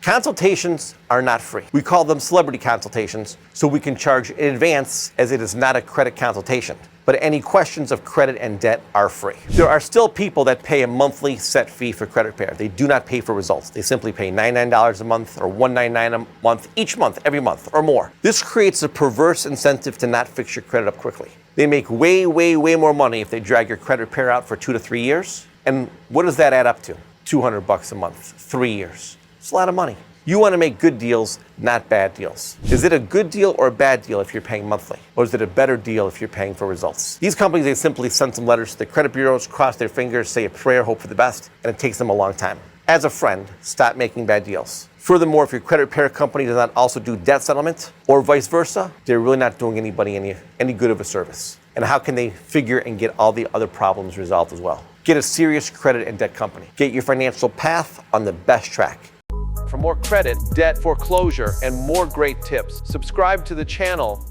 Consultations are not free. We call them celebrity consultations, so we can charge in advance as it is not a credit consultation. But any questions of credit and debt are free. There are still people that pay a monthly set fee for credit repair. They do not pay for results. They simply pay $99 a month or $199 a month, each month, every month, or more. This creates a perverse incentive to not fix your credit up quickly. They make way more money if they drag your credit repair out for 2 to 3 years. And what does that add up to? $200 a month, 3 years. It's a lot of money. You want to make good deals, not bad deals. Is it a good deal or a bad deal if you're paying monthly? Or is it a better deal if you're paying for results? These companies, they simply send some letters to the credit bureaus, cross their fingers, say a prayer, hope for the best, and it takes them a long time. As a friend, stop making bad deals. Furthermore, if your credit repair company does not also do debt settlement or vice versa, they're really not doing anybody any good of a service. And how can they figure and get all the other problems resolved as well? Get a serious credit and debt company. Get your financial path on the best track. For more credit, debt, foreclosure, and more great tips, subscribe to the channel